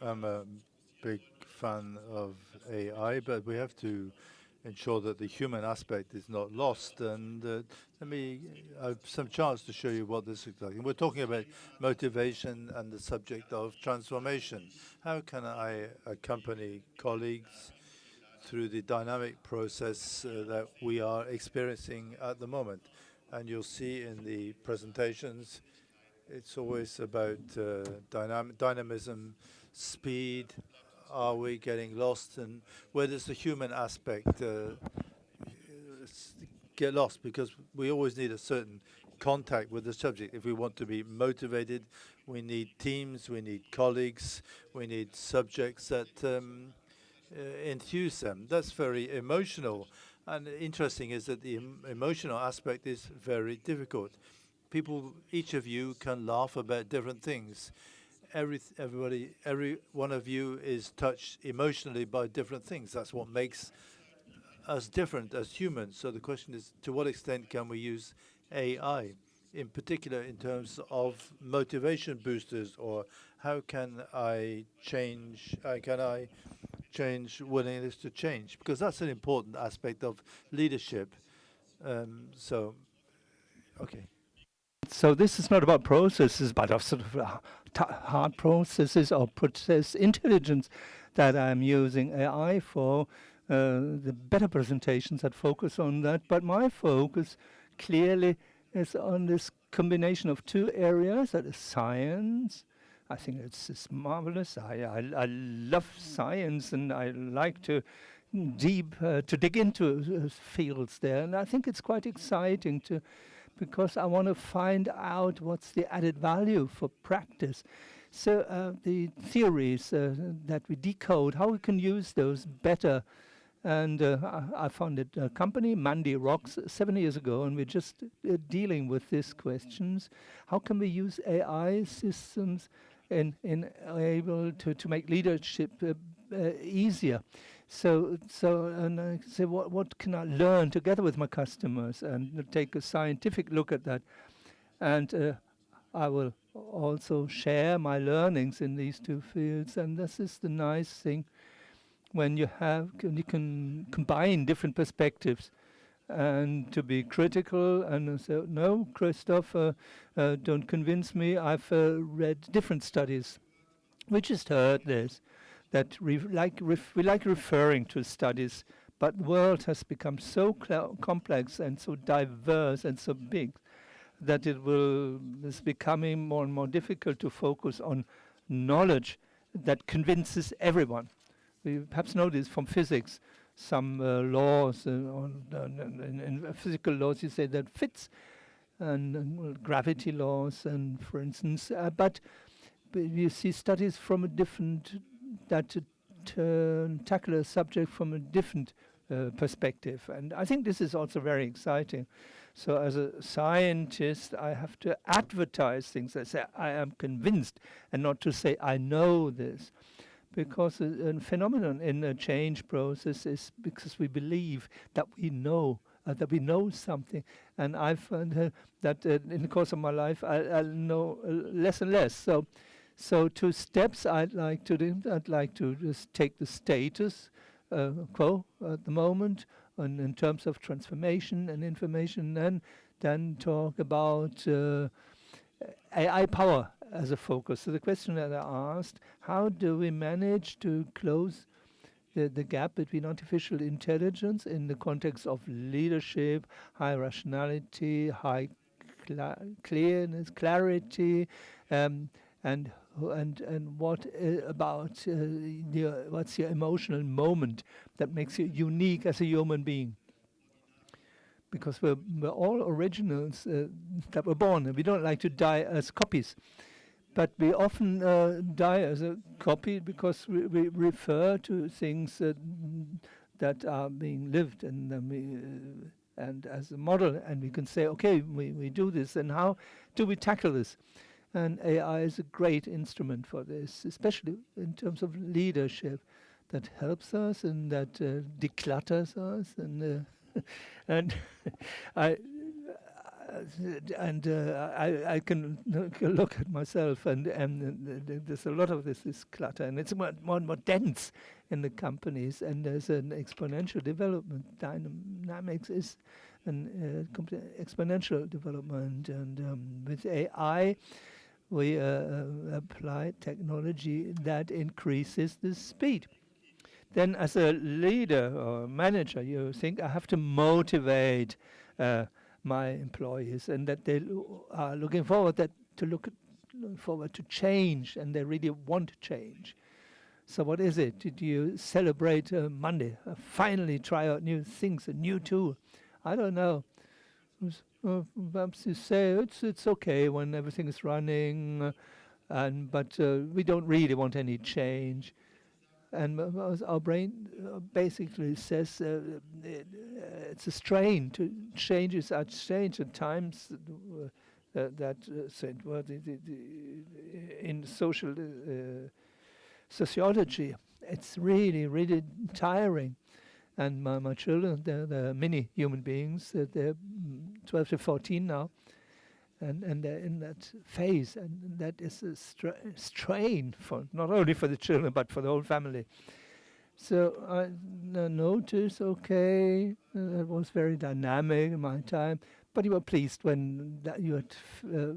I'm a big fan of AI, but we have to ensure that the human aspect is not lost. And let me have some chance to show you what this looks like. And we're talking about motivation and the subject of transformation. How can I accompany colleagues through the dynamic process that we are experiencing at the moment? And you'll see in the presentations, it's always about dynamism, speed. Are we getting lost? And where does the human aspect get lost? Because we always need a certain contact with the subject. If we want to be motivated, we need teams, we need colleagues, we need subjects that enthuse them. That's very emotional. And interesting is that the emotional aspect is very difficult. People, each of you can laugh about different things. Every one of you is touched emotionally by different things. That's what makes us different as humans. So the question is, to what extent can we use AI, in particular in terms of motivation boosters, or how can I change? Can I change willingness to change? Because that's an important aspect of leadership. So, okay. So this is not about processes, but of sort of hard processes or process intelligence that I'm using AI for. The better presentations that focus on that. But my focus clearly is on this combination of two areas, that is science. I think it's marvelous. I love science, and I like to dig into fields there. And I think it's quite exciting because I want to find out what's the added value for practice. So the theories that we decode, how we can use those better. And I founded a company, MONDAY.ROCKS, 7 years ago, and we're just dealing with these questions. How can we use AI systems in able to make leadership easier? So and I say, what can I learn together with my customers, and take a scientific look at that. And I will also share my learnings in these two fields. And this is the nice thing when you can combine different perspectives and to be critical and say, no, Christoph, don't convince me. I've read different studies. We just heard this, that we like referring to studies, but the world has become so complex and so diverse and so big that is becoming more and more difficult to focus on knowledge that convinces everyone. We perhaps know this from physics. Some laws, in physical laws, you say that fits, and gravity laws, and for instance, but you see studies from a different, that tackle a subject from a different perspective. And I think this is also very exciting. So as a scientist, I have to advertise things. I say, I am convinced, and not to say, I know this. Because a phenomenon in a change process is because we believe that we know something. And I found that in the course of my life, I know less and less. So two steps I'd like to do. I'd like to just take the status quo at the moment in terms of transformation and information, and then talk about AI power as a focus. So the question that I asked, how do we manage to close the gap between artificial intelligence in the context of leadership, high rationality, high clearness, clarity, and what about what's your emotional moment that makes you unique as a human being? Because we're all originals that were born, and we don't like to die as copies. But we often die as a copy because we refer to things that are being lived, and as a model, and we can say, okay, we do this, and how do we tackle this? And AI is a great instrument for this, especially in terms of leadership, that helps us and that declutters us, and I can look at myself, and there's a lot of this is clutter, and it's more and more dense in the companies, and there's an exponential development. Dynamics is an exponential development, and with AI, we apply technology that increases the speed. Then, as a leader or manager, you think I have to motivate my employees, and that they are looking forward forward to change, and they really want to change. So what is it? Did you celebrate Monday? Finally try out new things, a new tool? I don't know. Perhaps you say it's okay when everything is running, but we don't really want any change. And our brain basically says it's a strain to changes are strange at times. In social sociology, it's really, really tiring. And my children, they're mini human beings. They're 12 to 14 now, and they're in that phase, and that is a strain for not only for the children but for the whole family. So I noticed, okay, it was very dynamic in my time, but you were pleased when you had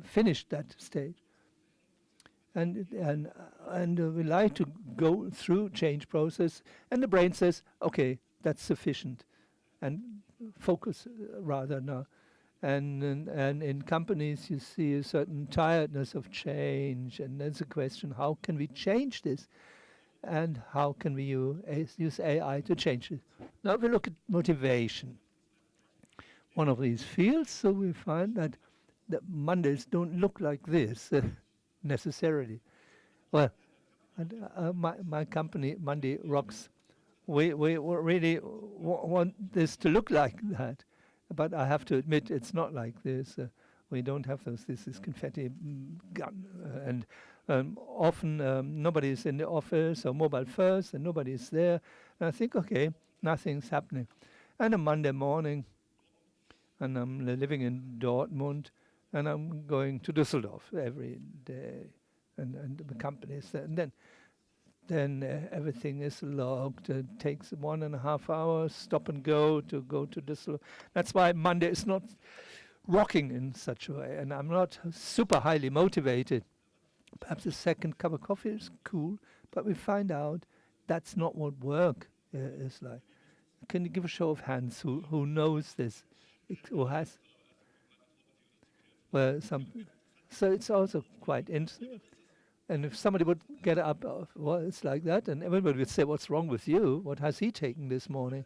finished that stage. And we like to go through change process, and the brain says, okay, that's sufficient, and focus rather now. And in companies, you see a certain tiredness of change, and there's a question: how can we change this, and how can we use AI to change it? Now we look at motivation, one of these fields. So we find that Mondays don't look like this necessarily. Well, my company, Monday Rocks, we really want this to look like that. But I have to admit, it's not like this. We don't have those. This is confetti gun, and often nobody is in the office, or mobile first, and nobody is there. And I think, okay, nothing's happening. And a Monday morning, and I'm living in Dortmund, and I'm going to Düsseldorf every day, and the company is there. And then everything is logged. It takes 1.5 hours, stop and go to Düsseldorf. That's why Monday is not rocking in such a way, and I'm not super highly motivated. Perhaps a second cup of coffee is cool, but we find out that's not what work is like. Can you give a show of hands who knows this, who has? Well, so it's also quite interesting. And if somebody would get up, well, it's like that, and everybody would say, what's wrong with you? What has he taken this morning?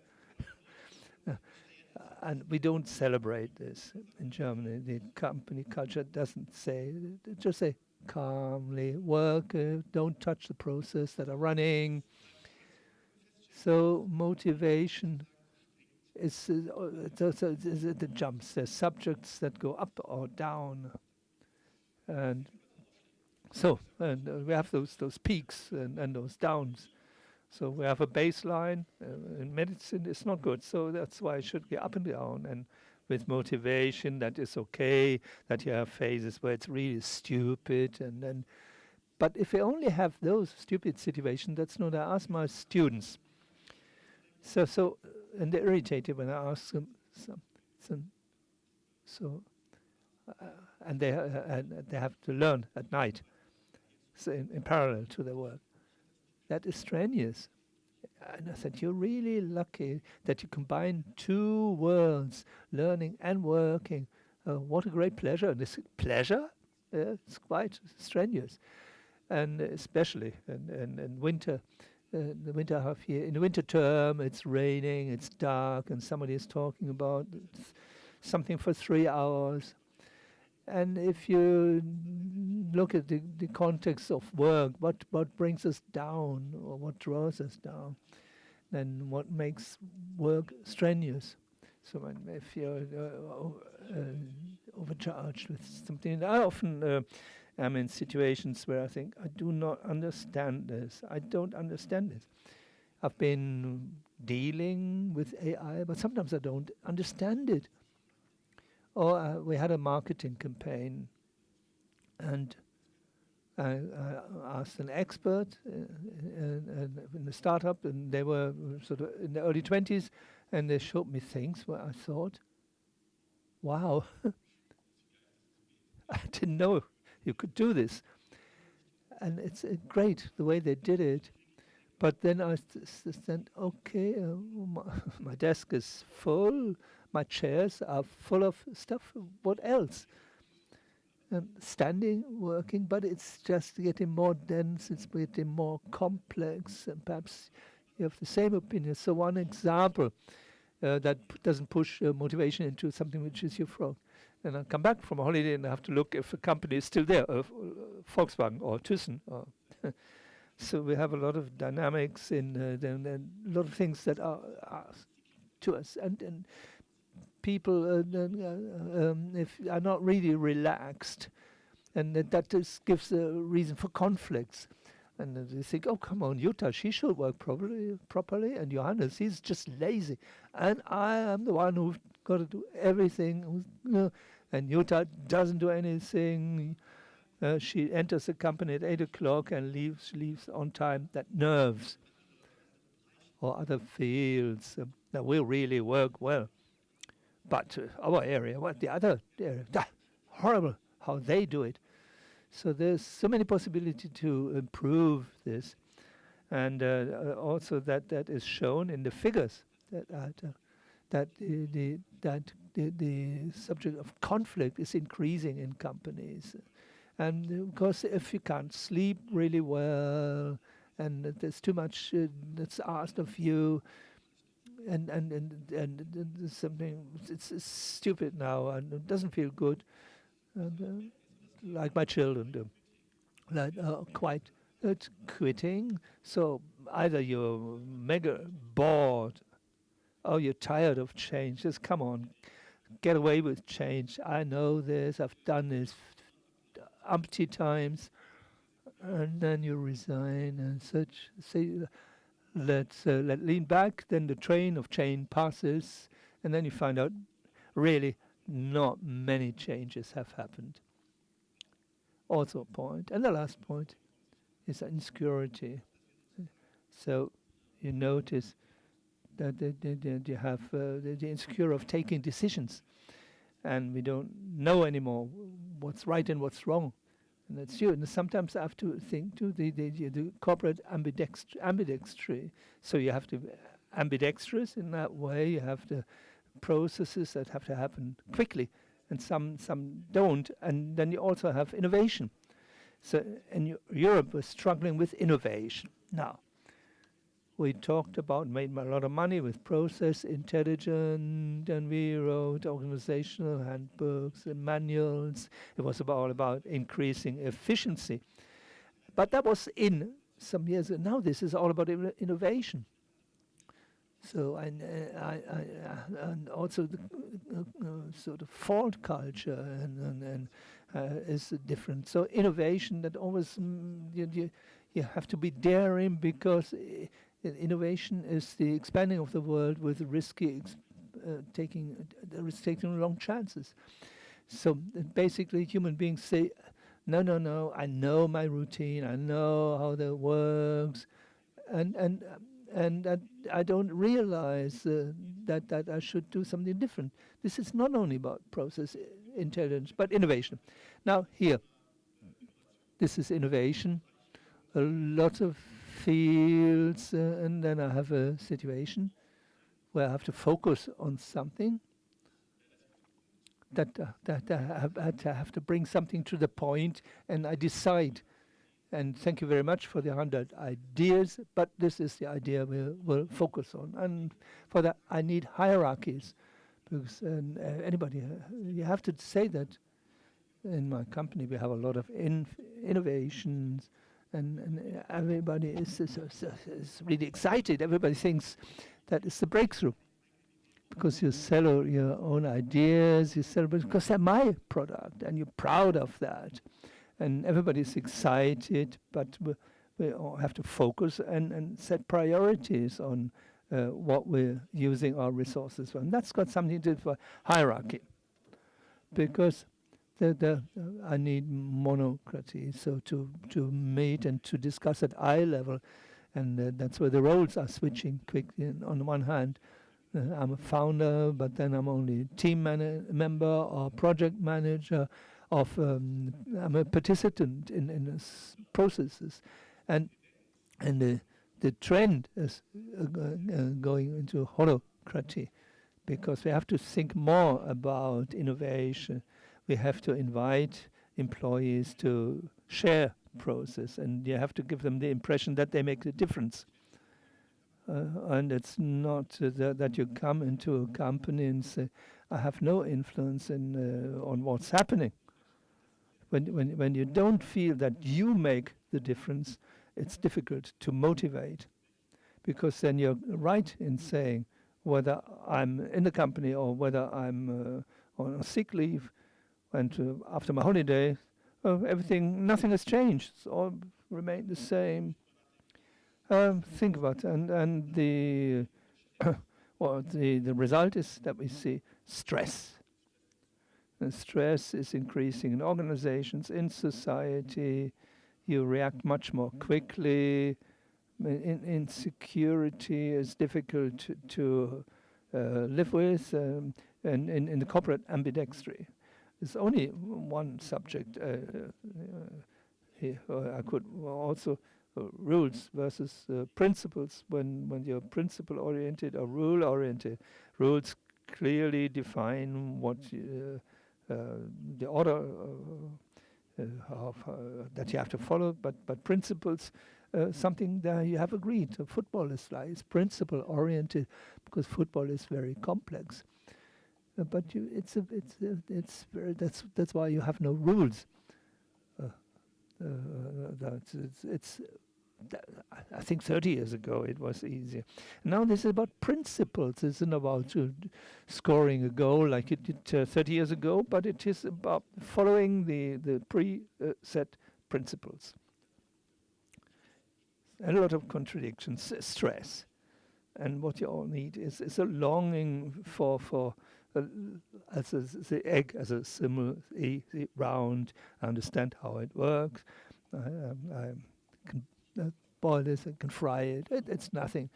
And we don't celebrate this in Germany. The company culture doesn't say, they just say, calmly work, don't touch the process that are running. So motivation is the jumps. There's subjects that go up or down. And so we have those peaks and those downs. So we have a baseline. In medicine, it's not good. So that's why it should be up and down. And with motivation, that is okay. That you have phases where it's really stupid. But if we only have those stupid situations, that's not. I ask my students. And they're irritated when I ask them. And they have to learn at night. So in parallel to their work. That is strenuous. And I said, you're really lucky that you combine two worlds, learning and working. What a great pleasure. And this pleasure, it's quite strenuous. And especially in winter, the winter half year. In the winter term, it's raining, it's dark, and somebody is talking about something for 3 hours. And if you look at the context of work, what brings us down or what draws us down, then what makes work strenuous? So if you're overcharged with something, I often am in situations where I think, I do not understand this. I don't understand this. I've been dealing with AI, but sometimes I don't understand it. Or we had a marketing campaign, and I asked an expert in the startup, and they were sort of in the early 20s, and they showed me things where I thought, wow, I didn't know you could do this. And it's great the way they did it. But then I said, okay, my desk is full, my chairs are full of stuff, what else? Standing, working, but it's just getting more dense, it's getting more complex, and perhaps you have the same opinion. So one example that doesn't push motivation into something which is your frog. And I come back from a holiday and I have to look if a company is still there, Volkswagen or Thyssen. Or so we have a lot of dynamics in a lot of things that are to us. And people if are not really relaxed, and that just gives a reason for conflicts. And they think, oh, come on, Jutta, she should work properly, and Johannes, he's just lazy. And I am the one who's got to do everything. And Jutta doesn't do anything. She enters the company at 8 o'clock and leaves on time. That nerves. Or other fields that will really work well. But our area, the other area, horrible how they do it. So there's so many possibilities to improve this, and also that is shown in the figures that the subject of conflict is increasing in companies, and because if you can't sleep really well, and there's too much that's asked of you, and something it's stupid now and it doesn't feel good, and like my children do, like quite quitting. So either you're mega bored or you're tired of change. Just come on, get away with change. I know this, I've done this umpty times. And then you resign and such. Say, let's lean back, then the train of change passes, and then you find out really not many changes have happened. Also a point. And the last point is insecurity. So you notice that you have the insecure of taking decisions, and we don't know anymore what's right and what's wrong. And that's you. And sometimes I have to think to the corporate ambidextry. So you have to be ambidextrous in that way. You have the processes that have to happen quickly, and some don't. And then you also have innovation. So in Europe, we're struggling with innovation. Now, we talked about, made a lot of money with process intelligence, and we wrote organizational handbooks and manuals. It was all about increasing efficiency. But that was in some years ago. Now this is all about innovation. So and also the sort of fault culture and is different. So innovation that always you have to be daring, because innovation is the expanding of the world with risky taking wrong chances. So basically human beings say, no, I know my routine, I know how that works, and I don't realize that I should do something different. This is not only about process intelligence, but innovation. Now here, this is innovation. A lot of fields, and then I have a situation where I have to focus on something, that I have to bring something to the point, and I decide. And thank you very much for the 100 ideas, but this is the idea we'll focus on. And for that, I need hierarchies, because anybody, you have to say that in my company we have a lot of innovations, and everybody is really excited. Everybody thinks that is the breakthrough, because you sell your own ideas, you sell because they're my product, and you're proud of that. And everybody's excited, but we all have to focus and set priorities on what we're using our resources for. And that's got something to do with hierarchy. because I need monocracy, so to meet and to discuss at eye level, and that's where the roles are switching quickly. And on the one hand, I'm a founder, but then I'm only team member or project manager. I'm a participant in this processes, and the trend is going into holocracy, because we have to think more about innovation. We have to invite employees to share process, and you have to give them the impression that they make a difference. And it's not that you come into a company and say, I have no influence on what's happening. When you don't feel that you make the difference, it's difficult to motivate, because then you're right in saying whether I'm in the company or whether I'm on a sick leave, and after my holiday, nothing has changed. It's all remained the same. Think about it. And the the result is that we see stress. And stress is increasing in organizations, in society. You react much more quickly. Insecurity is difficult to live with, and in the corporate ambidextry. There's only one subject here. I could also rules versus principles. When you're principle-oriented or rule-oriented, rules clearly define what the order that you have to follow, but principles, something that you have agreed. So football is principle-oriented, because football is very complex. But that's why you have no rules. I think 30 years ago it was easier. Now this is about principles. It's not about scoring a goal like it did 30 years ago, but it is about following the pre-set principles. A lot of contradictions, stress. And what you all need is a longing for as the egg, as a simple, easy, round. I understand how it works. I can boil this, I can fry it. It's nothing.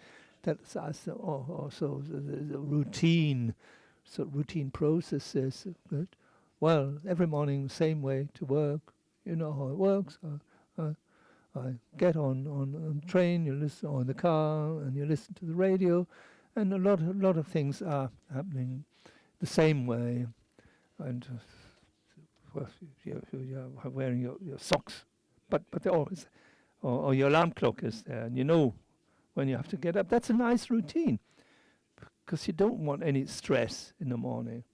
That's also the routine. So routine processes. But, well, every morning, same way to work. You know how it works. I get on train, you listen, or in the car, and you listen to the radio, and a lot of things are happening the same way. And you're wearing your socks, but they're always, or your alarm clock is there, and you know when you have to get up. That's a nice routine, because you don't want any stress in the morning,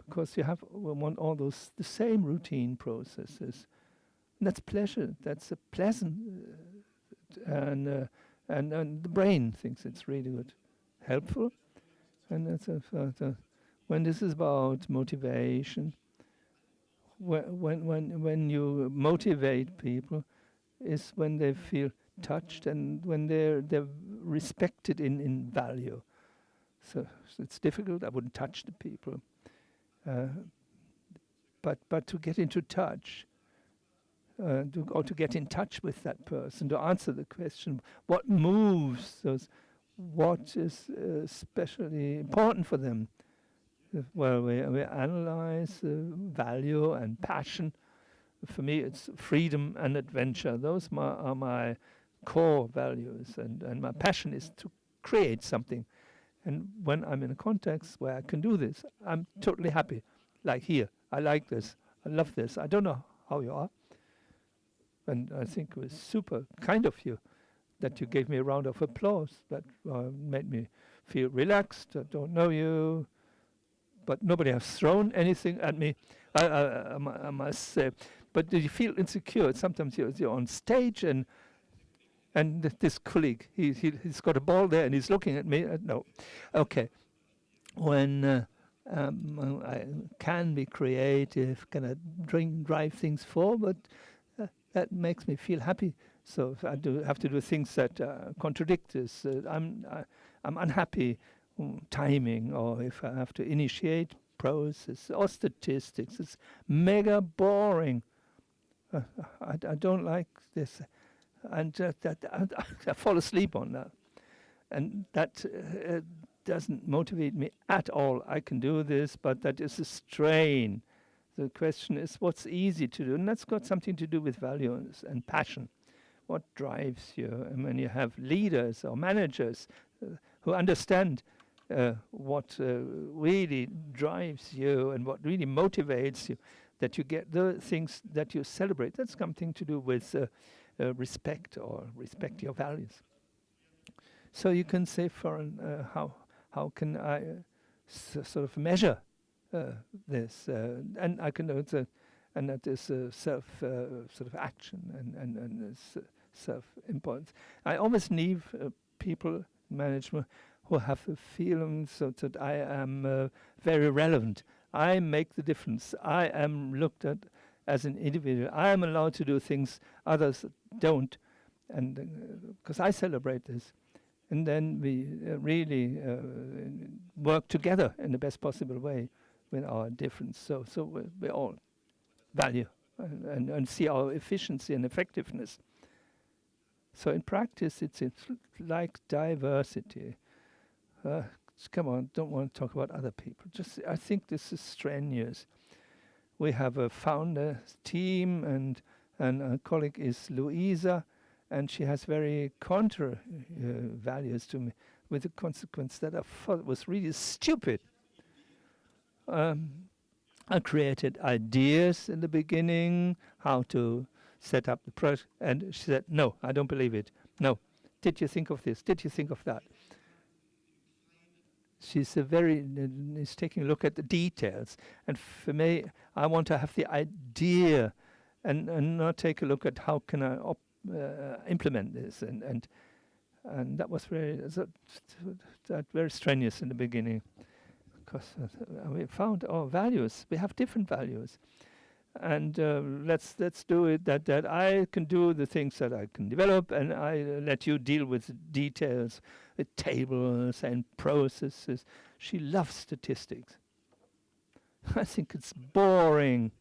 because you want all those the same routine processes. And that's pleasure. That's a pleasant, and the brain thinks it's really good, helpful, and that's when this is about motivation. When you motivate people, is when they feel touched and when they're respected in value. So it's difficult. I wouldn't touch the people, but to get into touch. To get in touch with that person, to answer the question, what moves those, what is especially important for them. Well, we analyze value and passion. For me, it's freedom and adventure. Those are my core values, and my passion is to create something. And when I'm in a context where I can do this, I'm totally happy. Like here, I like this, I love this. I don't know how you are. And I think it was super kind of you that you gave me a round of applause. That made me feel relaxed. I don't know you, but nobody has thrown anything at me, I must say. But do you feel insecure? Sometimes you're on stage and this colleague, he's got a ball there and he's looking at me. No. Okay. When I can be creative, can I drive things forward, that makes me feel happy. So if I have to do things that contradict this, I'm unhappy timing, or if I have to initiate process or statistics. It's mega boring. I don't like this, and I fall asleep on that, and that doesn't motivate me at all. I can do this, but that is a strain. The question is what's easy to do, and that's got something to do with values and passion. What drives you? And when you have leaders or managers who understand what really drives you and what really motivates you, that you get the things that you celebrate, that's something to do with respect or respect your values. So you can say, how can I sort of measure this? And I can know and that is self sort of action and self-importance. I always need people management who have a feeling so that I am very relevant. I make the difference. I am looked at as an individual. I am allowed to do things others don't, and because I celebrate this. And then we really work together in the best possible way with our difference. So we all value and see our efficiency and effectiveness. So in practice, it's like diversity. Come on, don't want to talk about other people. Just I think this is strenuous. We have a founder team, and a colleague is Louisa, and she has very contra values to me, with the consequence that I thought was really stupid. I created ideas in the beginning, how to set up the project, and she said, no, I don't believe it. No. Did you think of this? Did you think of that? She's is taking a look at the details. And for me, I want to have the idea and not take a look at how can I implement this. And that was very strenuous in the beginning. Because we found our values. We have different values. And let's do it that I can do the things that I can develop, and I let you deal with details, with tables and processes. She loves statistics. I think it's boring,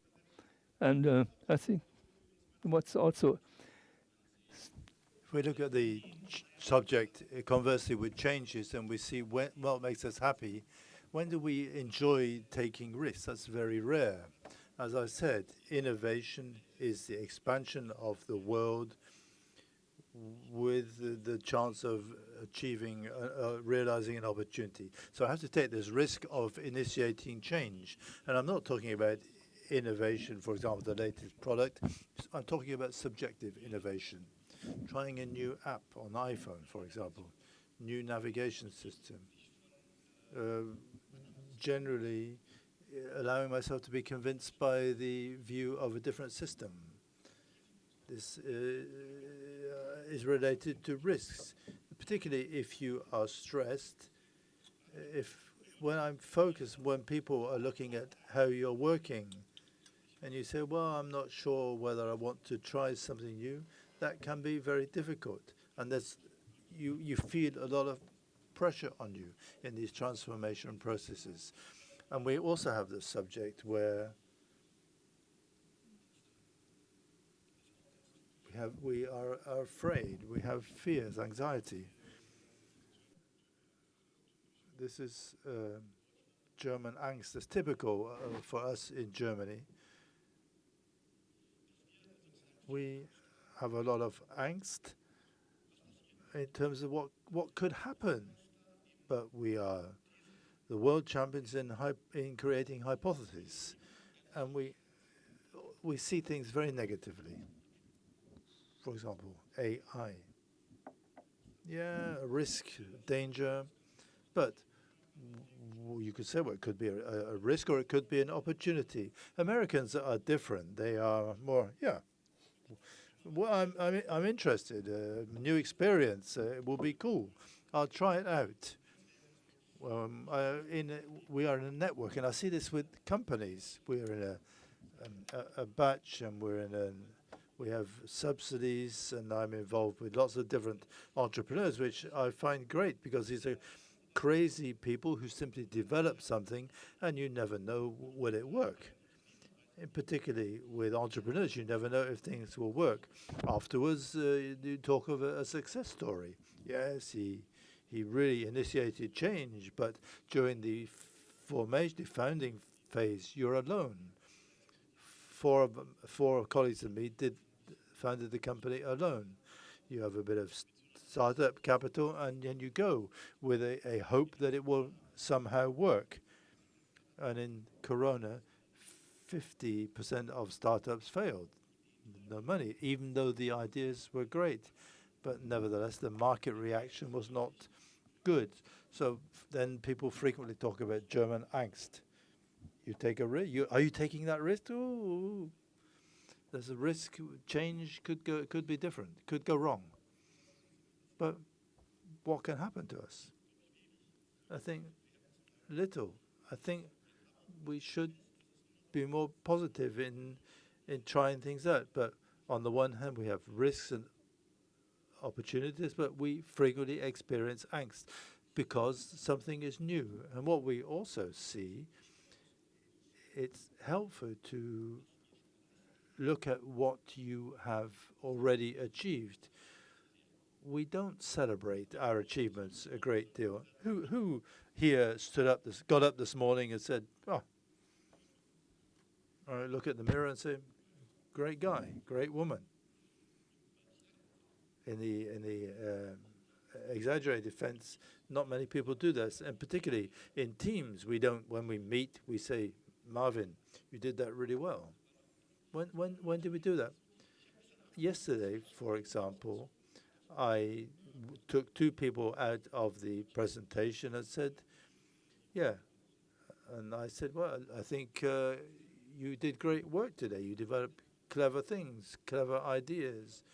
and I think what's also. If we look at the subject, conversely, with changes, and we see what makes us happy, when do we enjoy taking risks? That's very rare. As I said, innovation is the expansion of the world with the chance of achieving, realizing an opportunity. So I have to take this risk of initiating change. And I'm not talking about innovation, for example, the latest product. I'm talking about subjective innovation. Trying a new app on iPhone, for example, new navigation system. Generally, allowing myself to be convinced by the view of a different system. This is related to risks, particularly if you are stressed. When I'm focused, when people are looking at how you're working, and you say, well, I'm not sure whether I want to try something new, that can be very difficult. And you feel a lot of pressure on you in these transformation processes. And we also have this subject where we are afraid, we have fears, anxiety. This is German angst. It's typical for us in Germany. We have a lot of angst in terms of what could happen, but we are the world champions in creating hypotheses, and we see things very negatively. For example, AI. Yeah, a risk, danger, but you could say, well, it could be a risk or it could be an opportunity. Americans are different. They are more, yeah. Well, I'm interested. New experience. It will be cool. I'll try it out. We are in a network, and I see this with companies. We're in a batch, and we have subsidies, and I'm involved with lots of different entrepreneurs, which I find great because these are crazy people who simply develop something and you never know will it work. And particularly with entrepreneurs, you never know if things will work. Afterwards, you talk of a success story. Yes, he really initiated change, but during the formation, the founding phase, you're alone. Four colleagues of me founded the company alone. You have a bit of startup capital, and then you go with a hope that it will somehow work. And in Corona, 50% of startups failed. No money, even though the ideas were great. But nevertheless, the market reaction was not good. So then people frequently talk about German angst. You take a risk. Are you taking that risk? Ooh, there's a risk. Change could be different. Could go wrong. But what can happen to us? I think little. I think we should be more positive in trying things out. But on the one hand, we have risks and opportunities, but we frequently experience angst because something is new. And what we also see, it's helpful to look at what you have already achieved. We don't celebrate our achievements a great deal. Who here got up this morning and said, "Oh, all right, look at the mirror and say, great guy, great woman." In the exaggerated sense, not many people do this, and particularly in teams, we don't. When we meet, we say, "Marvin, you did that really well." When did we do that? Yesterday, for example, I took two people out of the presentation and said, "Yeah," and I said, "Well, I think you did great work today. You developed clever things, clever ideas.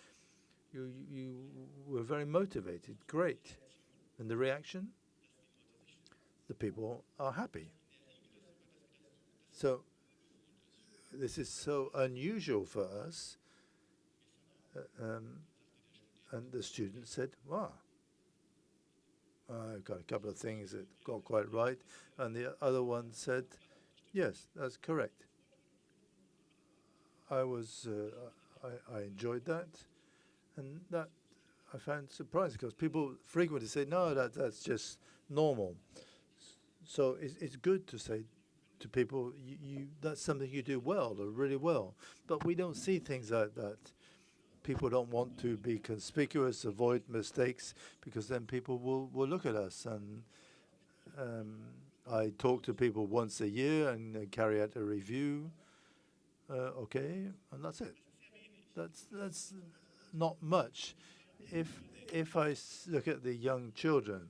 You were very motivated. Great." And the reaction? The people are happy. So this is so unusual for us. And the student said, "Wow, I've got a couple of things that got quite right." And the other one said, "Yes, that's correct." I enjoyed that. And that I found surprising because people frequently say, "No, that's just normal." So it's good to say to people, that's something you do well or really well. But we don't see things like that. People don't want to be conspicuous, avoid mistakes, because then people will look at us. And I talk to people once a year and carry out a review. Okay, and that's it. That's not much. If I look at the young children,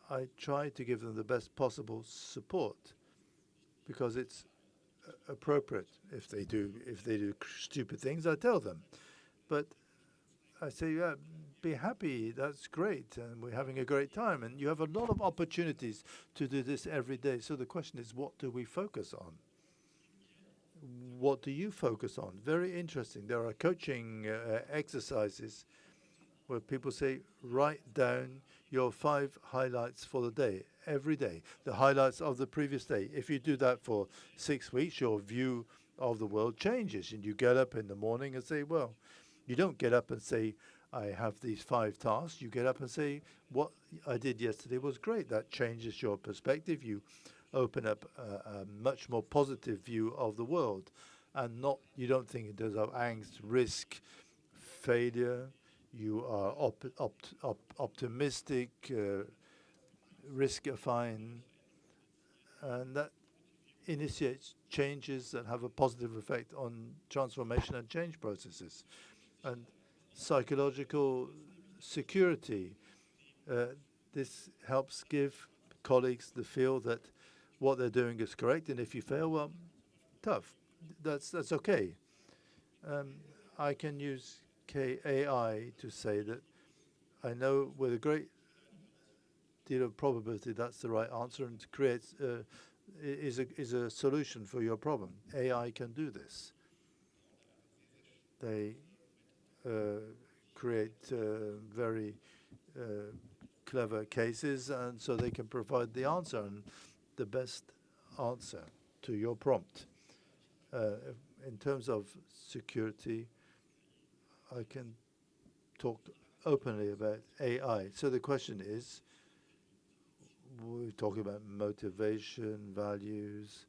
I try to give them the best possible support because it's appropriate. If they do stupid things, I tell them. But I say, "Yeah, be happy. That's great, and we're having a great time." And you have a lot of opportunities to do this every day. So the question is, what do we focus on? What do you focus on? Very interesting. There are coaching exercises where people say, write down your 5 highlights for the day, every day, the highlights of the previous day. If you do that for 6 weeks, your view of the world changes. And you get up in the morning and say, well, you don't get up and say, I have these 5 tasks. You get up and say, what I did yesterday was great. That changes your perspective. You open up a much more positive view of the world. And you don't think in terms of angst, risk, failure. You are optimistic, risk-affine, and that initiates changes that have a positive effect on transformation and change processes. And psychological security, this helps give colleagues the feel that what they're doing is correct, and if you fail, well, tough. That's okay. I can use AI to say that I know with a great deal of probability that's the right answer and creates is a solution for your problem. AI can do this. They create very clever cases, and so they can provide the answer and the best answer to your prompt. In terms of security, I can talk openly about AI. So the question is, we're talking about motivation, values.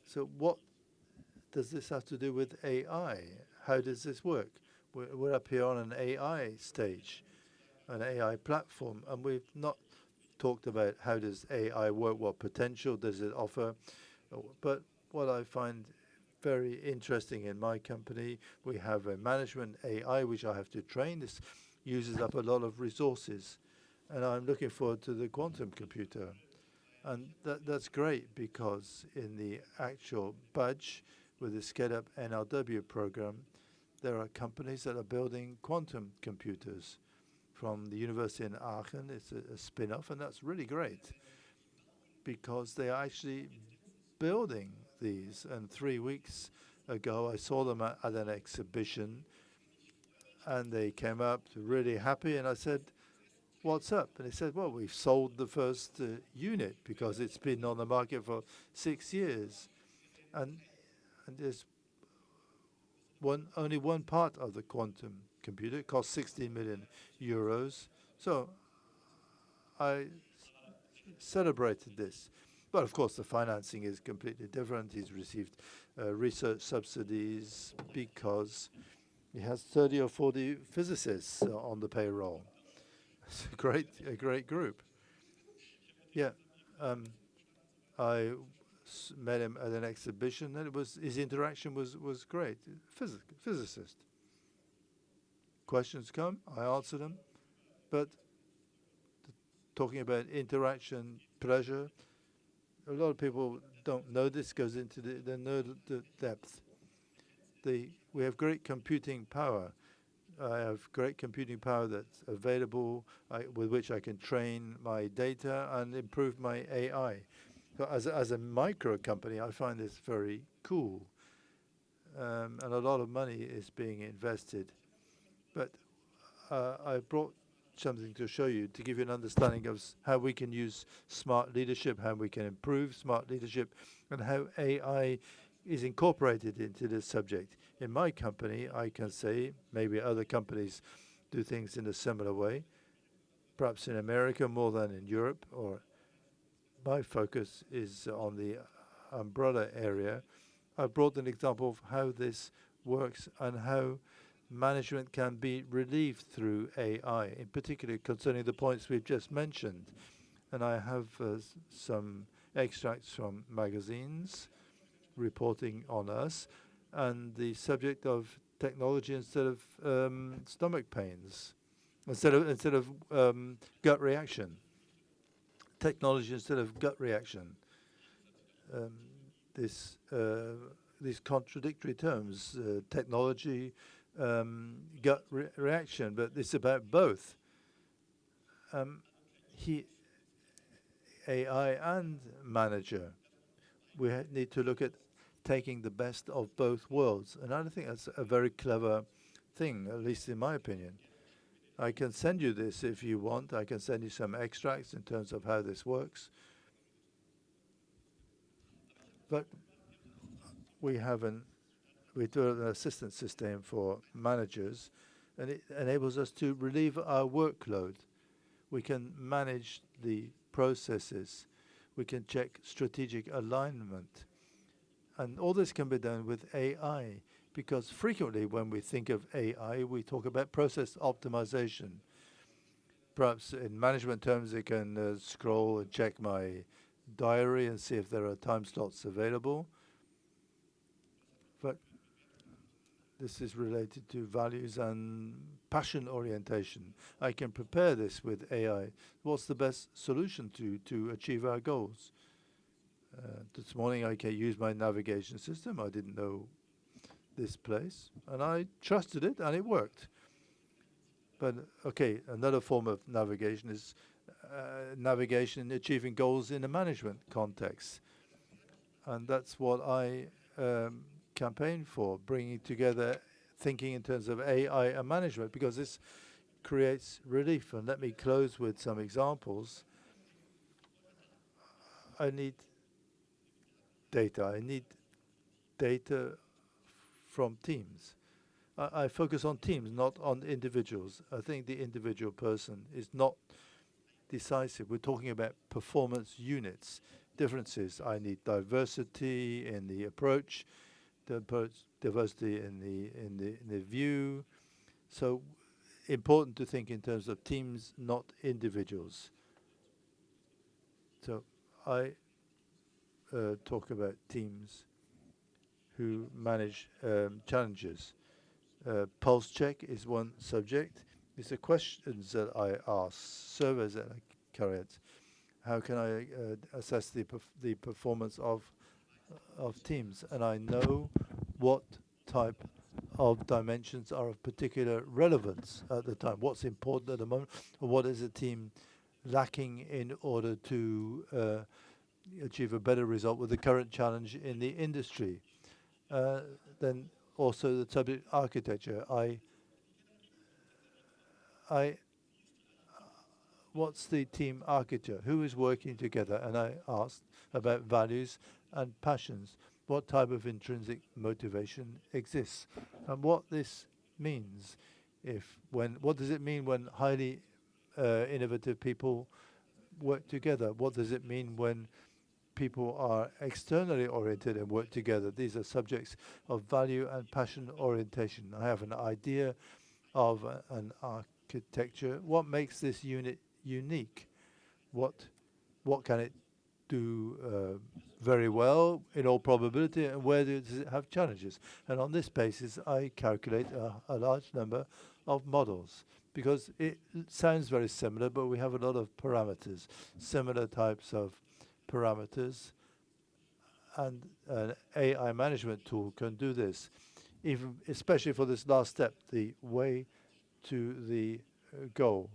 So what does this have to do with AI? How does this work? We're up here on an AI stage, an AI platform, and we've not talked about how does AI work, what potential does it offer. But what I find very interesting in my company, we have a management AI which I have to train. This uses up a lot of resources, and I'm looking forward to the quantum computer. And that's great because in the actual budge with the scale-up NRW program, there are companies that are building quantum computers from the University in Aachen. It's a spin-off, and that's really great because they are actually building these. And 3 weeks ago, I saw them at an exhibition, and they came up really happy, and I said, "What's up?" And he said, "Well, we've sold the first unit because it's been on the market for 6 years." And there's only one part of the quantum computer. It costs 16 million euros. So I celebrated this. But of course, the financing is completely different. He's received research subsidies because he has 30 or 40 physicists on the payroll. It's a great group. Yeah, I met him at an exhibition, and his interaction was great. Physicist. Questions come, I answer them, but talking about interaction, pleasure, a lot of people don't know this, goes into the depth. We have great computing power. I have great computing power that's available with which I can train my data and improve my AI. So as a micro company, I find this very cool. And a lot of money is being invested. But I brought something to show you, to give you an understanding of how we can use smart leadership, how we can improve smart leadership, and how AI is incorporated into this subject. In my company, I can say, maybe other companies do things in a similar way, perhaps in America more than in Europe, or my focus is on the umbrella area. I brought an example of how this works and how management can be relieved through AI, in particular concerning the points we've just mentioned. And I have some extracts from magazines reporting on us, and the subject of technology instead of stomach pains, instead of gut reaction. Technology instead of gut reaction. These contradictory terms, technology, gut reaction, but it's about both. AI and manager, we need to look at taking the best of both worlds. And I think that's a very clever thing, at least in my opinion. I can send you this if you want. I can send you some extracts in terms of how this works. But we do an assistance system for managers, and it enables us to relieve our workload. We can manage the processes. We can check strategic alignment. And all this can be done with AI, because frequently when we think of AI, we talk about process optimization. Perhaps in management terms, I can scroll and check my diary and see if there are time slots available. But this is related to values and passion orientation. I can prepare this with AI. What's the best solution to achieve our goals? This morning I can use my navigation system. I didn't know this place, and I trusted it, and it worked. But okay, another form of navigation is navigation achieving goals in a management context. And that's what I campaign for, bringing together thinking in terms of AI and management, because this creates relief. And let me close with some examples. I need data. I need data from teams. I focus on teams, not on individuals. I think the individual person is not decisive. We're talking about performance units, differences. I need diversity in the approach, diversity in the view. So important to think in terms of teams, not individuals. So I talk about teams who manage challenges. Pulse check is one subject. It's the questions that I ask, surveys that I carry out. How can I assess the performance of teams? And I know what type of dimensions are of particular relevance at the time. What's important at the moment, or what is a team lacking in order to achieve a better result with the current challenge in the industry. Then also the subject architecture. What's the team architecture? Who is working together? And I asked about values and passions. What type of intrinsic motivation exists? And what this means what does it mean when highly innovative people work together? What does it mean when people are externally oriented and work together? These are subjects of value and passion orientation. I have an idea of an architecture. What makes this unit unique? What can it do very well in all probability, and where does it have challenges? And on this basis, I calculate a large number of models, because it sounds very similar, but we have a lot of parameters, similar types of parameters, and an AI management tool can do this, even especially for this last step, the way to the goal,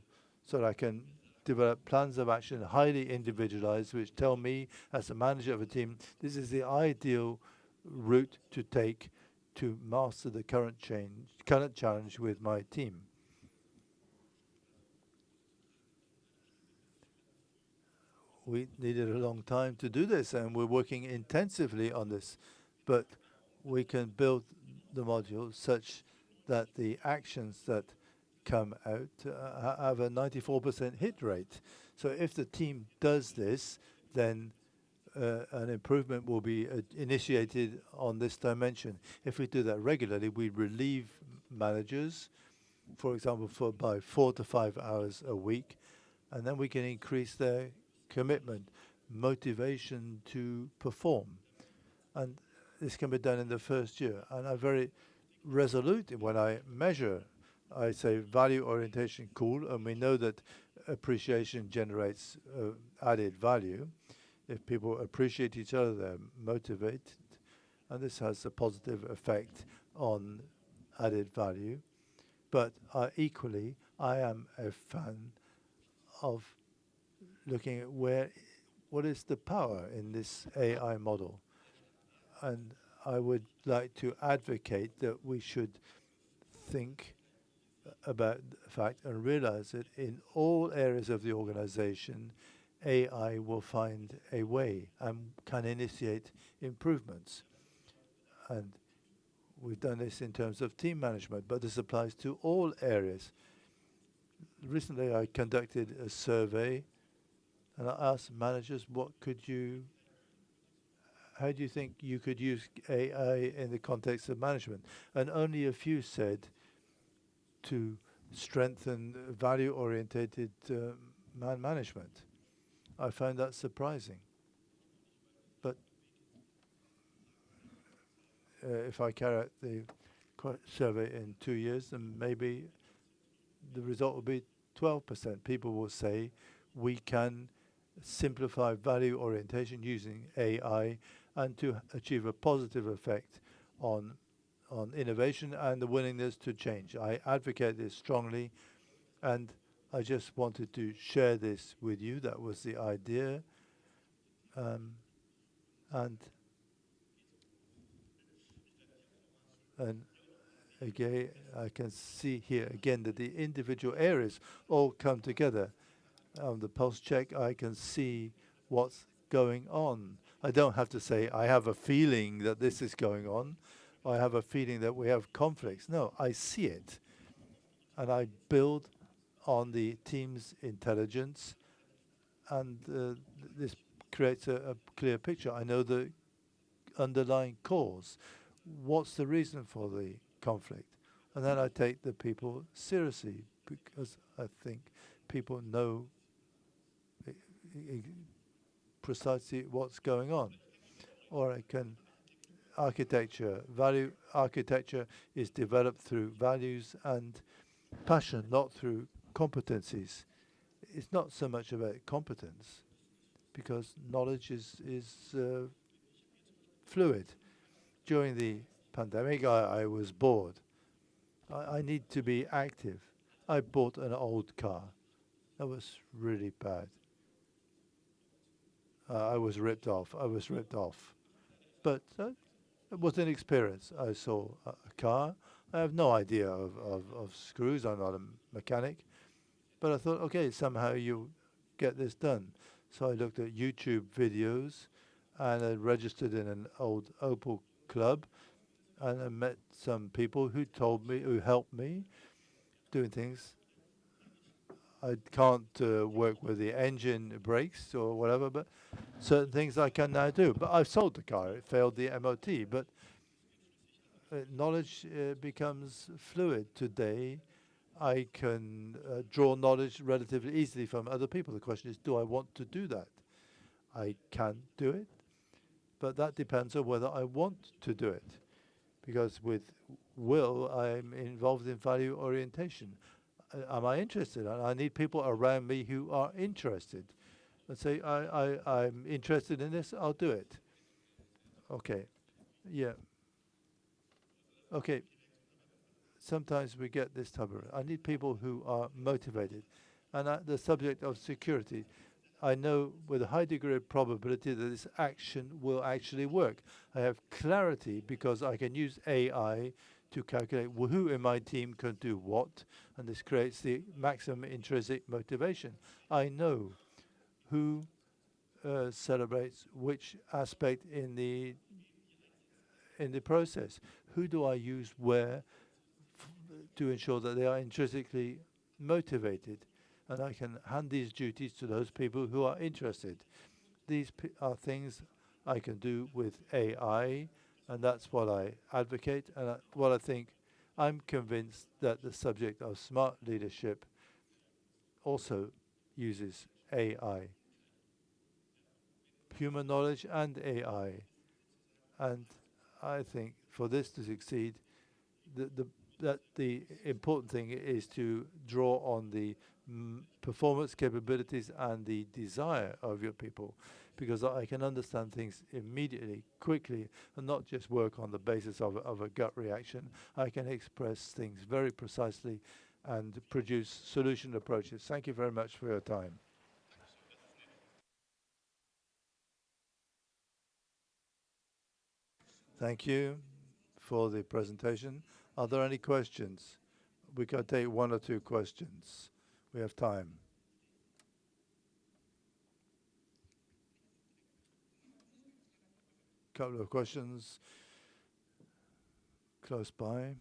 so that I can develop plans of action, highly individualized, which tell me as a manager of a team, this is the ideal route to take to master the current challenge with my team. We needed a long time to do this, and we're working intensively on this, but we can build the module such that the actions that come out have a 94% hit rate. So if the team does this, then an improvement will be initiated on this dimension. If we do that regularly, we relieve managers, for example, by 4 to 5 hours a week, and then we can increase their commitment, motivation to perform. And this can be done in the first year. And I'm very resolute when I measure. I say value orientation, cool, and we know that appreciation generates added value. If people appreciate each other, they're motivated, and this has a positive effect on added value. But equally, I am a fan of looking at what is the power in this AI model. And I would like to advocate that we should think about the fact and realize that in all areas of the organization, AI will find a way and can initiate improvements. And we've done this in terms of team management, but this applies to all areas. Recently, I conducted a survey, and I asked managers, how do you think you could use AI in the context of management? And only a few said to strengthen value-orientated management. I found that surprising. But if I carry out the survey in 2 years, then maybe the result will be 12%. People will say we can simplify value orientation using AI and to achieve a positive effect on innovation and the willingness to change. I advocate this strongly, and I just wanted to share this with you. That was the idea. And again, I can see here again that the individual areas all come together. On the pulse check, I can see what's going on. I don't have to say, I have a feeling that this is going on. I have a feeling that we have conflicts. No, I see it. And I build on the team's intelligence, and this creates a clear picture. I know the underlying cause. What's the reason for the conflict? And then I take the people seriously, because I think people know precisely what's going on. Or I can value architecture is developed through values and passion, not through competencies. It's not so much about competence, because knowledge is fluid. During the pandemic, I was bored. I need to be active. I bought an old car. That was really bad. I was ripped off. But it was an experience. I saw a car. I have no idea of screws. I'm not a mechanic. But I thought, okay, somehow you get this done. So I looked at YouTube videos, and I registered in an old Opel club, and I met some people who helped me doing things. I can't work with the engine brakes or whatever, but certain things I can now do. But I've sold the car. It failed the MOT. But knowledge becomes fluid. Today, I can draw knowledge relatively easily from other people. The question is, do I want to do that? I can do it, but that depends on whether I want to do it. Because with will, I'm involved in value orientation. Am I interested? And I need people around me who are interested. And say, I'm interested in this, I'll do it. Okay. Yeah. Okay. Sometimes we get this type of, I need people who are motivated. And the subject of security, I know with a high degree of probability that this action will actually work. I have clarity because I can use AI to calculate who in my team can do what, and this creates the maximum intrinsic motivation. I know who celebrates which aspect in the process. Who do I use where to ensure that they are intrinsically motivated? And I can hand these duties to those people who are interested. These are things I can do with AI, and that's what I advocate, and what I think. I'm convinced that the subject of smart leadership also uses AI, human knowledge and AI. And I think for this to succeed, the important thing is to draw on the performance capabilities and the desire of your people, because I can understand things immediately, quickly, and not just work on the basis of a gut reaction. I can express things very precisely and produce solution approaches. Thank you very much for your time. Thank you for the presentation. Are there any questions? We can take one or two questions. We have time. Couple of questions close by.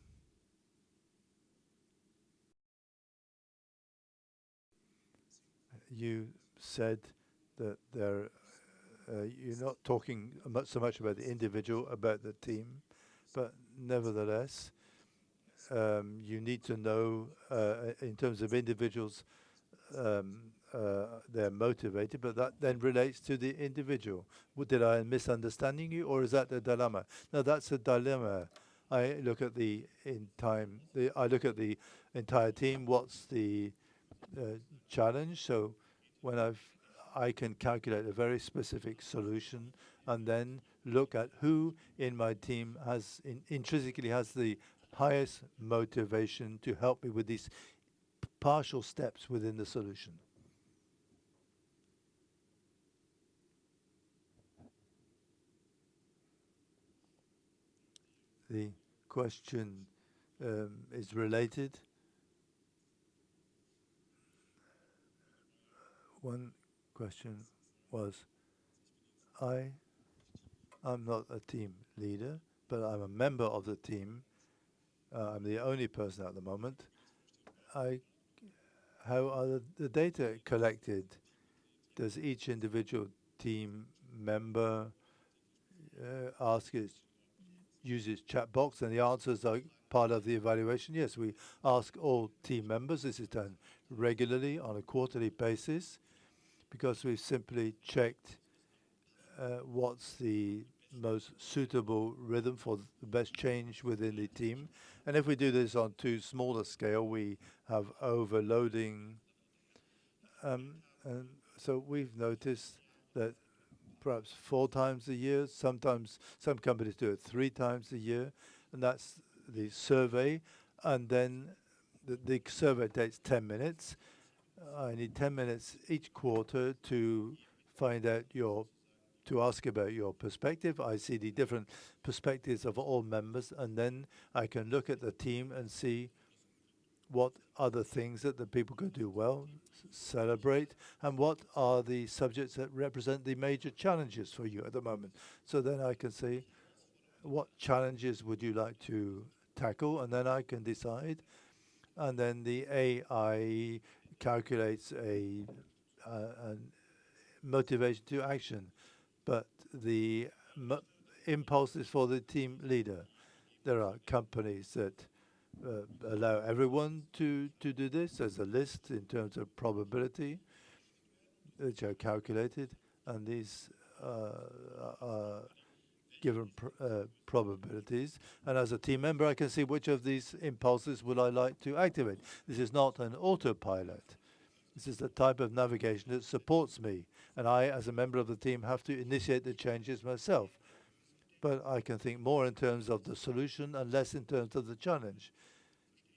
You said that you're not talking so much about the individual, about the team, but nevertheless, you need to know in terms of individuals, they're motivated, but that then relates to the individual. Did I misunderstanding you, or is that the dilemma? No, that's a dilemma. I look at the entire team. What's the challenge? So when I can calculate a very specific solution, and then look at who in my team intrinsically has the highest motivation to help me with these partial steps within the solution. The question is related. One question was, I'm not a team leader, but I'm a member of the team. I'm the only person at the moment. How are the data collected? Does each individual team member use its chat box, and the answers are part of the evaluation? Yes, we ask all team members. This is done regularly on a quarterly basis because we've simply checked what's the most suitable rhythm for the best change within the team. And if we do this on too small a scale, we have overloading. And so we've noticed that perhaps 4 times a year, sometimes some companies do it 3 times a year, and that's the survey. And then the survey takes 10 minutes. I need 10 minutes each quarter to find out to ask about your perspective. I see the different perspectives of all members, and then I can look at the team and see what are the things that the people could do well, celebrate, and what are the subjects that represent the major challenges for you at the moment. So then I can say, what challenges would you like to tackle? And then I can decide. And then the AI calculates a motivation to action. But the impulse is for the team leader. There are companies that allow everyone to do this. There's a list in terms of probability, which are calculated, and these are given probabilities. And as a team member, I can see which of these impulses would I like to activate. This is not an autopilot. This is the type of navigation that supports me. And I, as a member of the team, have to initiate the changes myself. But I can think more in terms of the solution and less in terms of the challenge,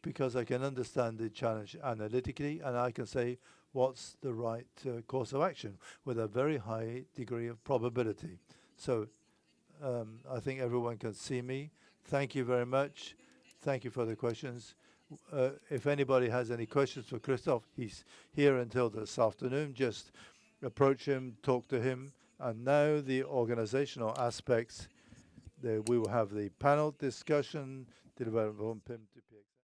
because I can understand the challenge analytically, and I can say what's the right course of action with a very high degree of probability. So I think everyone can see me. Thank you very much. Thank you for the questions. If anybody has any questions for Christophe, he's here until this afternoon. Just approach him, talk to him. And now the organizational aspects. We will have the panel discussion, the development from PIM to PIM.